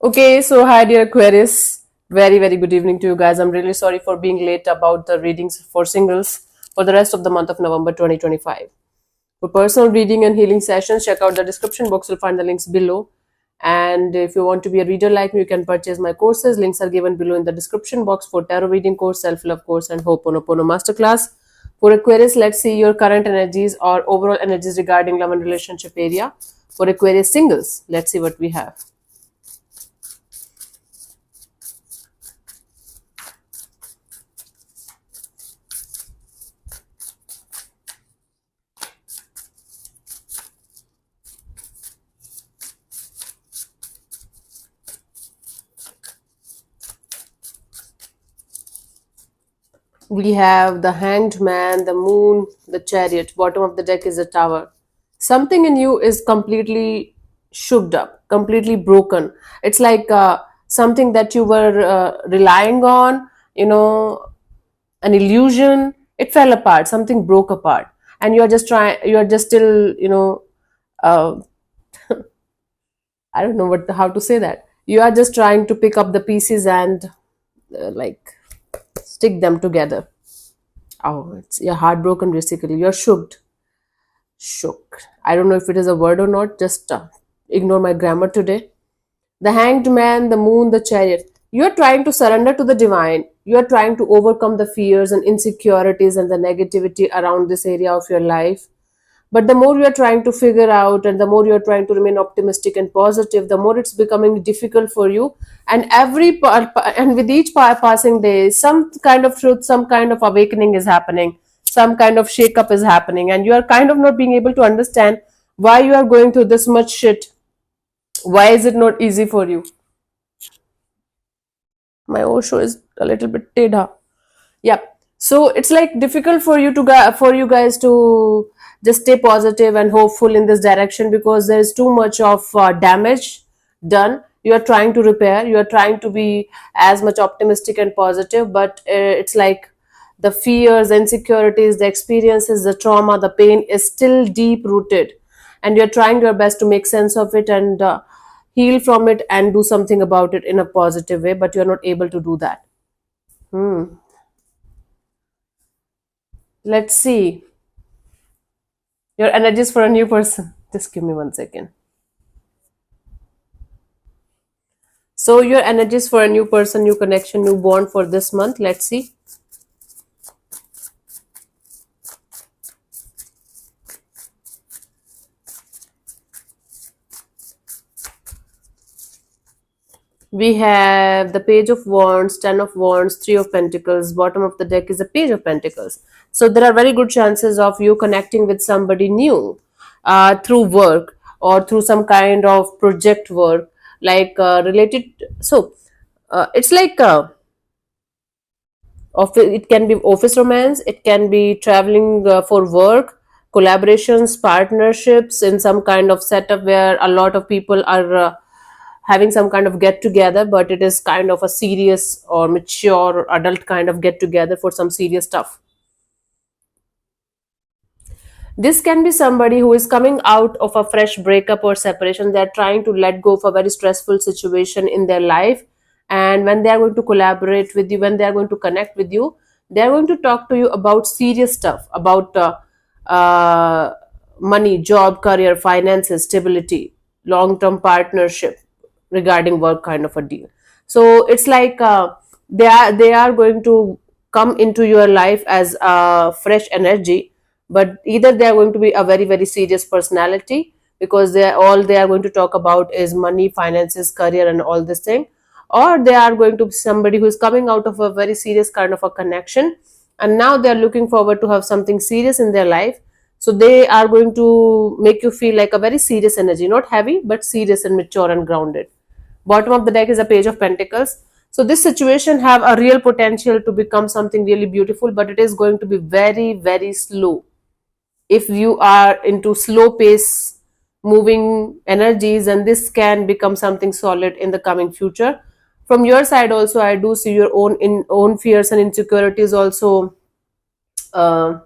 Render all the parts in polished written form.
Okay, so hi dear Aquarius. Very good evening to you guys. I'm really sorry for being late about the readings for singles for the rest of the month of November 2025. For personal reading and healing sessions, check out the description box. You'll find the links below. And if you want to be a reader like me, you can purchase my courses. Links are given below in the description box for tarot reading course, self-love course, and Ho'oponopono masterclass. For Aquarius, let's see your current energies or overall energies regarding love and relationship area. For Aquarius singles, let's see what we have. We have the Hanged Man, the Moon, the Chariot. Bottom of the deck is a Tower. Something in you is completely shooked up, completely broken. It's like something that you were relying on, an illusion. It fell apart. Something broke apart, and you're just trying. You're just still, uh, I don't know how to say that. You are just trying to pick up the pieces and like stick them together. Oh, you're heartbroken basically. You're shook. Shook. I don't know if it is a word or not. Just ignore my grammar today. The Hanged Man, the Moon, the Chariot. You're trying to surrender to the divine. You're trying to overcome the fears and insecurities and the negativity around this area of your life. But the more you're trying to figure out and the more you're trying to remain optimistic and positive, the more it's becoming difficult for you. And and with each passing day, some kind of truth, some kind of awakening is happening, some kind of shake-up is happening, and you are kind of not being able to understand why you are going through this much shit. Why is it not easy for you? My Osho is a little bit teda. Yeah, so it's like difficult for for you guys to just stay positive and hopeful in this direction because there is too much of damage done. You are trying to repair, you are trying to be as much optimistic and positive, but it's like the fears, the insecurities, the experiences, the trauma, the pain is still deep rooted, and you're trying your best to make sense of it and heal from it and do something about it in a positive way, but you're not able to do that. Hmm. Let's see your energies for a new person. Just give me 1 second. So your energies for a new person, new connection, new bond for this month. Let's see. We have the Page of Wands, Ten of Wands, Three of Pentacles. Bottom of the deck is a Page of Pentacles. So there are very good chances of you connecting with somebody new through work or through some kind of project work, like related. So it's like it can be office romance, it can be traveling for work, collaborations, partnerships in some kind of setup where a lot of people are having some kind of get together, but it is kind of a serious or mature or adult kind of get together for some serious stuff. This can be somebody who is coming out of a fresh breakup or separation. They're trying to let go of a very stressful situation in their life. And when they are going to collaborate with you, when they are going to connect with you, they are going to talk to you about serious stuff, about uh, money, job, career, finances, stability, long term partnership regarding work kind of a deal. So it's like they are going to come into your life as a fresh energy, but either they are going to be a very serious personality because they are going to talk about is money, finances, career, and all this thing, or they are going to be somebody who is coming out of a very serious kind of a connection, and now they are looking forward to have something serious in their life. So they are going to make you feel like a very serious energy, not heavy but serious and mature and grounded. Bottom of the deck is a Page of Pentacles. So this situation have a real potential to become something really beautiful, but it is going to be very slow. If you are into slow pace moving energies, and this can become something solid in the coming future. From your side also, I do see your own fears and insecurities also uh,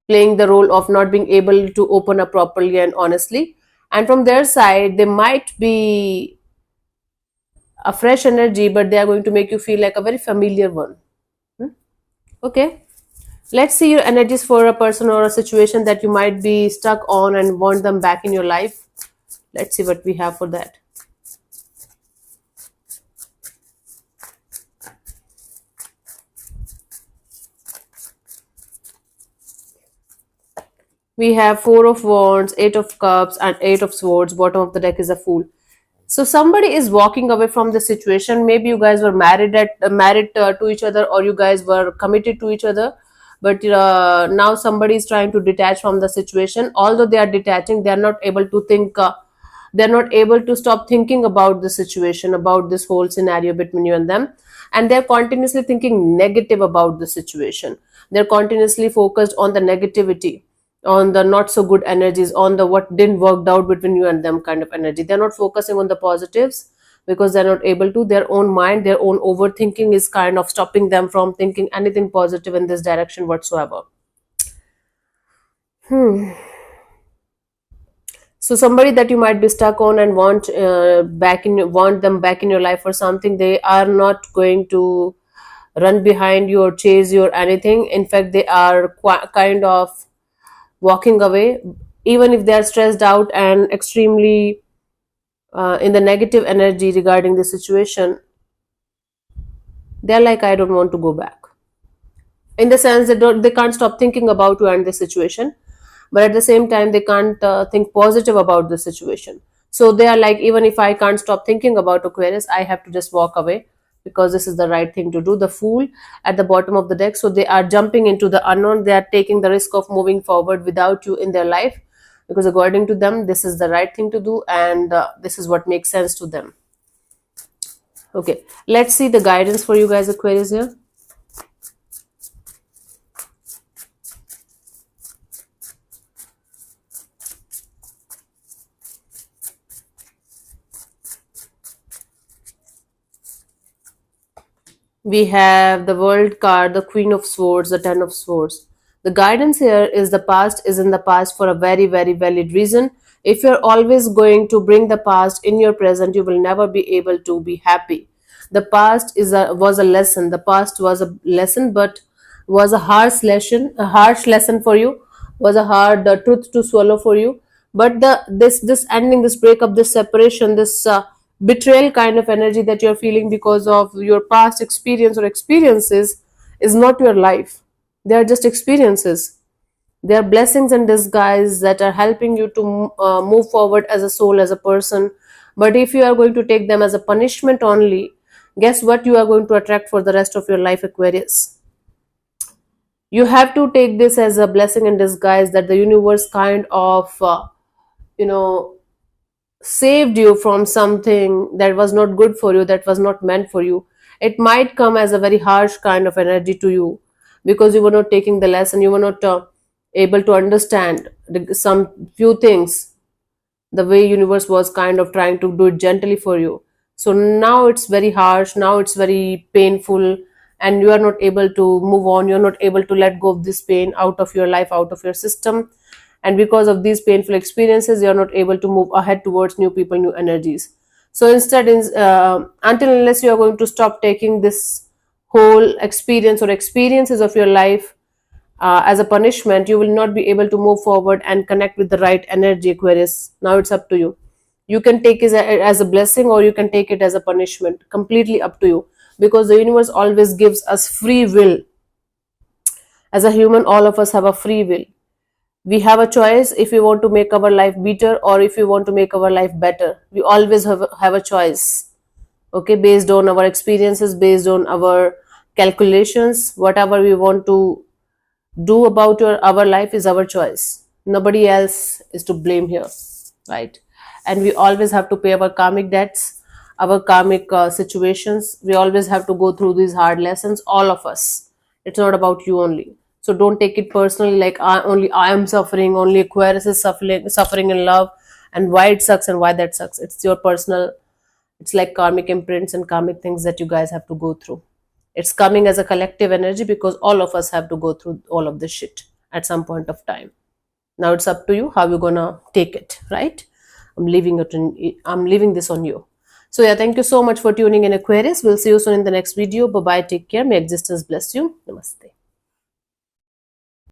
playing the role of not being able to open up properly and honestly. And from their side, they might be a fresh energy, but they are going to make you feel like a very familiar one. Hmm? Okay, let's see your energies for a person or a situation that you might be stuck on and want them back in your life. Let's see what we have for that. We have Four of Wands, Eight of Cups, and Eight of Swords. Bottom of the deck is a Fool. So somebody is walking away from the situation. Maybe you guys were married to each other, or you guys were committed to each other, but now somebody is trying to detach from the situation. Although they are detaching, they are not able to think. They're not able to stop thinking about the situation, about this whole scenario between you and them, and they're continuously thinking negative about the situation. They're continuously focused on the negativity, on the not so good energies, on the what didn't work out between you and them kind of energy. They're not focusing on the positives because they're not able to. Their own mind, their own overthinking is kind of stopping them from thinking anything positive in this direction whatsoever. So somebody that you might be stuck on and want them back in your life or something, they are not going to run behind you or chase you or anything. In fact, they are kind of walking away, even if they are stressed out and extremely in the negative energy regarding the situation. They're like, I don't want to go back. In the sense that they can't stop thinking about you and the situation, but at the same time they can't think positive about the situation. So they are like, even if I can't stop thinking about Aquarius, I have to just walk away because this is the right thing to do. The Fool at the bottom of the deck. So they are jumping into the unknown. They are taking the risk of moving forward without you in their life, because according to them this is the right thing to do, and this is what makes sense to them. Okay, let's see the guidance for you guys, Aquarius, here. We have the World card, the Queen of Swords, the Ten of Swords. The guidance here is the past is in the past for a very, very valid reason. If you're always going to bring the past in your present, you will never be able to be happy. The past was a lesson. The past was a lesson, but was a harsh lesson for you, was a hard truth to swallow for you. But this ending, this breakup, this separation, this betrayal kind of energy that you're feeling because of your past experience or experiences is not your life. They are just experiences. They are blessings in disguise that are helping you to move forward as a soul, as a person. But if you are going to take them as a punishment only, guess what you are going to attract for the rest of your life, Aquarius? You have to take this as a blessing in disguise, that the universe kind of you know saved you from something that was not good for you, that was not meant for you. It might come as a very harsh kind of energy to you because you were not taking the lesson, you were not able to understand some few things, the way universe was kind of trying to do it gently for you. So now it's very harsh, now it's very painful, and you are not able to move on, you're not able to let go of this pain out of your life, out of your system. And because of these painful experiences, you're not able to move ahead towards new people, new energies. So instead, until unless you are going to stop taking this whole experience or experiences of your life as a punishment, you will not be able to move forward and connect with the right energy, Aquarius. Now it's up to you. You can take it as a blessing, or you can take it as a punishment. Completely up to you, because the universe always gives us free will. As a human, all of us have a free will. We have a choice if we want to make our life better or if we want to make our life better. We always have a choice, okay, based on our experiences, based on our calculations. Whatever we want to do about our life is our choice. Nobody else is to blame here, right? And we always have to pay our karmic debts, our karmic situations. We always have to go through these hard lessons, all of us. It's not about you only. So don't take it personally, like only I am suffering, only Aquarius is suffering in love, and why it sucks and why that sucks. It's your personal, it's like karmic imprints and karmic things that you guys have to go through. It's coming as a collective energy because all of us have to go through all of this shit at some point of time. Now it's up to you how you're gonna take it, right? I'm leaving this on you. So yeah, thank you so much for tuning in, Aquarius. We'll see you soon in the next video. Bye bye. Take care. May existence bless you. Namaste.